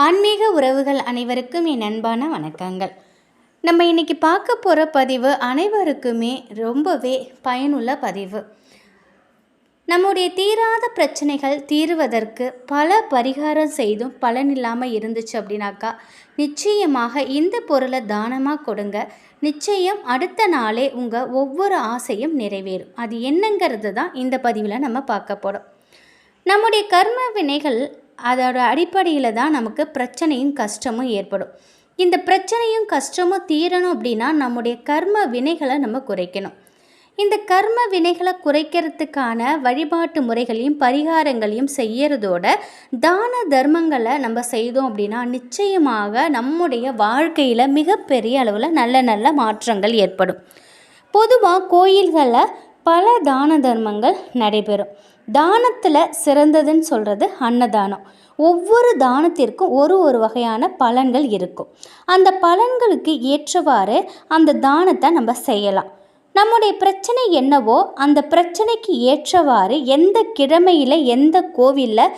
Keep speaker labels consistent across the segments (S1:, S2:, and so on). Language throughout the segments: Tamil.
S1: ஆன்மீக உறவுகள் அனைவருக்கும் என் அன்பான வணக்கங்கள். நம்ம இன்னைக்கு பார்க்க போகிற பதிவு அனைவருக்குமே ரொம்பவே பயனுள்ள பதிவு. நம்முடைய தீராத பிரச்சனைகள் தீருவதற்கு பல பரிகாரம் செய்தும் பலன் இல்லாமல் இருந்துச்சு அப்படின்னாக்கா, நிச்சயமாக இந்த பொருளை தானமாக கொடுங்க. நிச்சயம் அடுத்த நாளே உங்கள் ஒவ்வொரு ஆசையும் நிறைவேறும். அது என்னங்கிறது தான் இந்த பதிவில் நம்ம பார்க்க போகிறோம். நம்முடைய கர்ம வினைகள் அதோட அடிப்படையில் தான் நமக்கு பிரச்சனையும் கஷ்டமும் ஏற்படும். இந்த பிரச்சனையும் கஷ்டமும் தீரணும் அப்படின்னா நம்முடைய கர்ம வினைகளை நம்ம குறைக்கணும். இந்த கர்ம வினைகளை குறைக்கிறதுக்கான வழிபாட்டு முறைகளையும் பரிகாரங்களையும் செய்யறதோட தான தர்மங்களை நம்ம செய்தோம் அப்படின்னா நிச்சயமாக நம்முடைய வாழ்க்கையில் மிகப்பெரிய அளவில் நல்ல நல்ல மாற்றங்கள் ஏற்படும். பொதுவாக கோயில்களில் பல தான தர்மங்கள் நடைபெறும். தானத்தில் சிறந்ததுன்னு சொல்கிறது அன்னதானம். ஒவ்வொரு தானத்திற்கும் ஒரு வகையான பலன்கள் இருக்கும். அந்த பலன்களுக்கு ஏற்றவாறு அந்த தானத்தை நம்ம செய்யலாம். நம்முடைய பிரச்சனை என்னவோ அந்த பிரச்சனைக்கு ஏற்றவாறு எந்த கிழமையில் எந்த கோவிலில்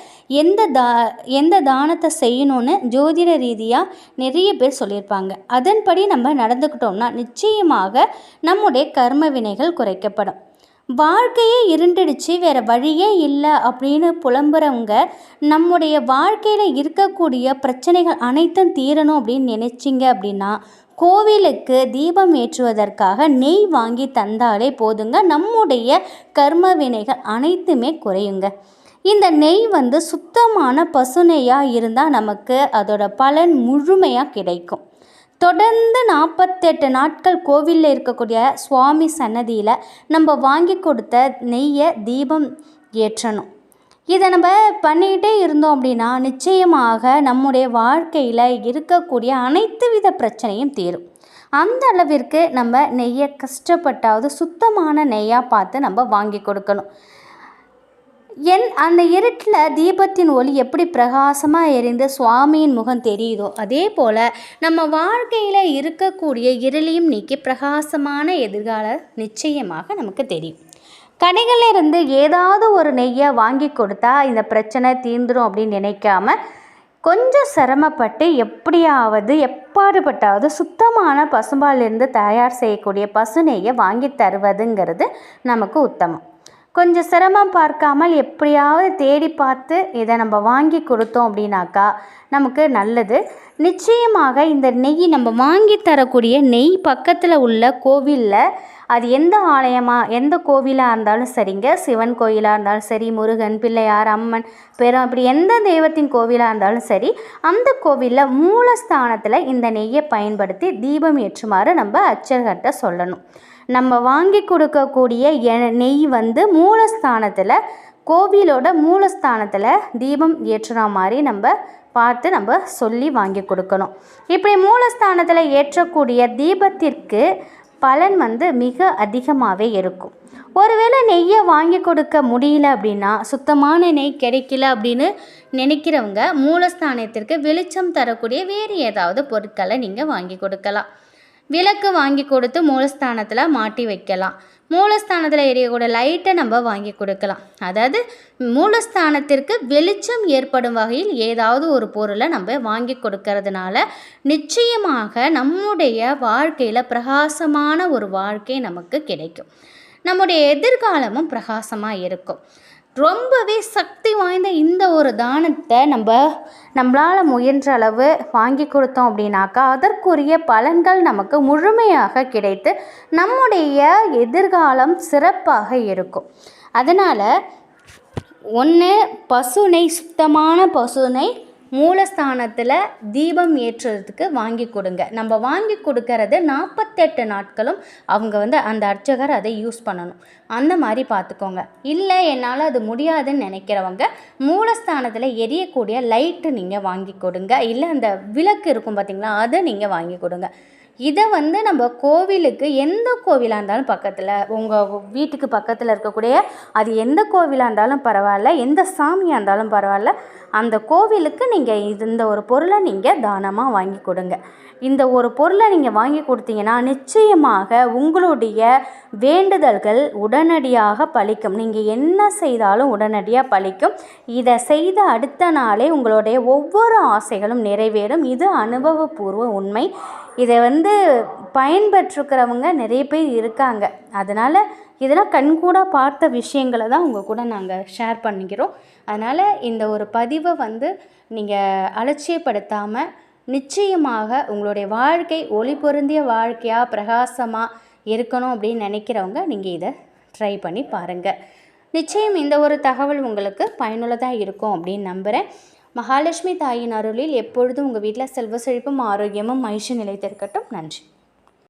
S1: எந்த தானத்தை செய்யணும்னு ஜோதிட ரீதியாக நிறைய பேர் சொல்லியிருப்பாங்க. அதன்படி நம்ம நடந்துக்கிட்டோம்னா நிச்சயமாக நம்முடைய கர்ம வினைகள் குறைக்கப்படும். வாழ்க்கையே இருண்டுடுச்சு, வேறு வழியே இல்லை அப்படின்னு புலம்புறவங்க நம்முடைய வாழ்க்கையில் இருக்கக்கூடிய பிரச்சனைகள் அனைத்தும் தீரணும் அப்படின்னு நினைச்சிங்க அப்படின்னா கோவிலுக்கு தீபம் ஏற்றுவதற்காக நெய் வாங்கி தந்தாலே போதுங்க. நம்முடைய கர்ம வினைகள் அனைத்துமே குறையுங்க. இந்த நெய் சுத்தமான பசு நெய்யாக இருந்தால் நமக்கு அதோட பலன் முழுமையாக கிடைக்கும். தொடர்ந்து 48 நாட்கள் கோவிலில் இருக்கக்கூடிய சுவாமி சன்னதியில் நம்ம வாங்கி கொடுத்த நெய்யை தீபம் ஏற்றணும். இதை நம்ம பண்ணிக்கிட்டே இருந்தோம் அப்படின்னா நிச்சயமாக நம்முடைய வாழ்க்கையில் இருக்கக்கூடிய அனைத்து வித பிரச்சனையும் தீரும். அந்த அளவிற்கு நம்ம நெய்யை கஷ்டப்பட்டாவது சுத்தமான நெய்யாக பார்த்து நம்ம வாங்கி கொடுக்கணும். அந்த இருட்டில் தீபத்தின் ஒளி எப்படி பிரகாசமாக எரிந்து சுவாமியின் முகம் தெரியுதோ அதே போல் நம்ம வாழ்க்கையில் இருக்கக்கூடிய இருளையும் நீக்கி பிரகாசமான எதிர்காலம் நிச்சயமாக நமக்கு தெரியும். கடைகளில் இருந்து ஏதாவது ஒரு நெய்யை வாங்கி கொடுத்தா இந்த பிரச்சனை தீர்ந்துடும் அப்படின்னு நினைக்காம கொஞ்சம் சிரமப்பட்டு எப்படியாவது எப்பாடுபட்டாவது சுத்தமான பசும்பாலிருந்து தயார் செய்யக்கூடிய பசு நெய்யை வாங்கி தருவதுங்கிறது நமக்கு உத்தமம். கொஞ்சம் சிரமம் பார்க்காமல் எப்படியாவது தேடி பார்த்து இதை நம்ம வாங்கி கொடுத்தோம் அப்படின்னாக்கா நமக்கு நல்லது. நிச்சயமாக இந்த நெய் நம்ம வாங்கி தரக்கூடிய நெய் பக்கத்தில் உள்ள கோவிலில் அது எந்த ஆலயமாக எந்த கோவிலாக இருந்தாலும் சரிங்க, சிவன் கோயிலாக இருந்தாலும் சரி, முருகன், பிள்ளையார், அம்மன், பெரும் இப்படி எந்த தெய்வத்தின் கோவிலாக இருந்தாலும் சரி, அந்த கோவிலில் மூலஸ்தானத்தில் இந்த நெய்யை பயன்படுத்தி தீபம் ஏற்றுமாறு நம்ம அர்ச்சகர்கிட்ட சொல்லணும். நம்ம வாங்கி கொடுக்கக்கூடிய நெய் மூலஸ்தானத்தில் கோவிலோட மூலஸ்தானத்தில் தீபம் ஏற்றுற மாதிரி நம்ம பார்த்து நம்ம சொல்லி வாங்கி கொடுக்கணும். இப்படி மூலஸ்தானத்தில் ஏற்றக்கூடிய தீபத்திற்கு பலன் மிக அதிகமாகவே இருக்கும். ஒருவேளை நெய்யை வாங்கி கொடுக்க முடியல அப்படின்னா, சுத்தமான நெய் கிடைக்கல அப்படின்னு நினைக்கிறவங்க மூலஸ்தானத்திற்கு வெளிச்சம் தரக்கூடிய வேறு ஏதாவது பொருட்களை நீங்கள் வாங்கி கொடுக்கலாம். விளக்கு வாங்கி கொடுத்து மூலஸ்தானத்தில் மாட்டி வைக்கலாம். மூலஸ்தானத்தில் எரியக்கூடிய லைட்டை நம்ம வாங்கி கொடுக்கலாம். அதாவது மூலஸ்தானத்திற்கு வெளிச்சம் ஏற்படும் வகையில் ஏதாவது ஒரு பொருளை நம்ம வாங்கி கொடுக்கறதுனால நிச்சயமாக நம்முடைய வாழ்க்கையில் பிரகாசமான ஒரு வாழ்க்கை நமக்கு கிடைக்கும். நம்முடைய எதிர்காலமும் பிரகாசமாக இருக்கும். ரொம்பவே சக்தி வாய்ந்த இந்த ஒரு தானத்தை நம்மளால் முயன்ற அளவு வாங்கி கொடுத்தோம் அப்படின்னாக்கா அதற்குரிய பலன்கள் நமக்கு முழுமையாக கிடைத்து நம்முடைய எதிர்காலம் சிறப்பாக இருக்கும். அதனால் ஒன்று பசுனை, சுத்தமான பசுனை மூலஸ்தானத்தில் தீபம் ஏற்றுறதுக்கு வாங்கி கொடுங்க. நம்ம வாங்கி கொடுக்கறது 48 நாட்களும் அவங்க அந்த அர்ச்சகர் அதை யூஸ் பண்ணணும். அந்த மாதிரி பார்த்துக்கோங்க. இல்லை என்னால் அது முடியாதுன்னு நினைக்கிறவங்க மூலஸ்தானத்தில் எரியக்கூடிய லைட்டு நீங்கள் வாங்கி கொடுங்க. இல்லை அந்த விளக்கு இருக்கும் பார்த்திங்களா, அதை நீங்கள் வாங்கி கொடுங்க. இதை வந்து நம்ம கோவிலுக்கு, எந்த கோவிலாக இருந்தாலும் பக்கத்தில், உங்கள் வீட்டுக்கு பக்கத்தில் இருக்கக்கூடிய அது எந்த கோவிலாக இருந்தாலும் பரவாயில்ல, எந்த சாமியாக இருந்தாலும் பரவாயில்ல, அந்த கோவிலுக்கு நீங்கள் இந்த ஒரு பொருளை நீங்கள் தானமாக வாங்கி கொடுங்க. இந்த ஒரு பொருளை நீங்கள் வாங்கி கொடுத்தீங்கன்னா நிச்சயமாக உங்களுடைய வேண்டுதல்கள் உடனடியாக பலிக்கும். நீங்கள் என்ன செய்தாலும் உடனடியாக பலிக்கும். இதை செய்த அடுத்த நாளே உங்களுடைய ஒவ்வொரு ஆசைகளும் நிறைவேறும். இது அனுபவபூர்வ உண்மை. இதை வந்து பயன்பெற்றிருக்கிறவங்க நிறைய பேர் இருக்காங்க. அதனால் இதெல்லாம் கண்கூட பார்த்த விஷயங்களை தான் உங்கள் கூட நாங்கள் ஷேர் பண்ணிக்கிறோம். அதனால் இந்த ஒரு பதிவை வந்து நீங்கள் அலட்சியப்படுத்தாமல் நிச்சயமாக உங்களுடைய வாழ்க்கை ஒளி பொருந்திய வாழ்க்கையாக பிரகாசமாக இருக்கணும் அப்படின்னு நினைக்கிறவங்க நீங்கள் இதை ட்ரை பண்ணி பாருங்கள். நிச்சயம் இந்த ஒரு தகவல் உங்களுக்கு பயனுள்ளதாக இருக்கும் அப்படின்னு நம்புகிறேன். மகாலட்சுமி தாயின் அருளில் எப்பொழுதும் உங்கள் வீட்டில் செல்வ செழிப்பும் ஆரோக்கியமும் மகிழ்ச்சி நிலைத்திருக்கட்டும். நன்றி.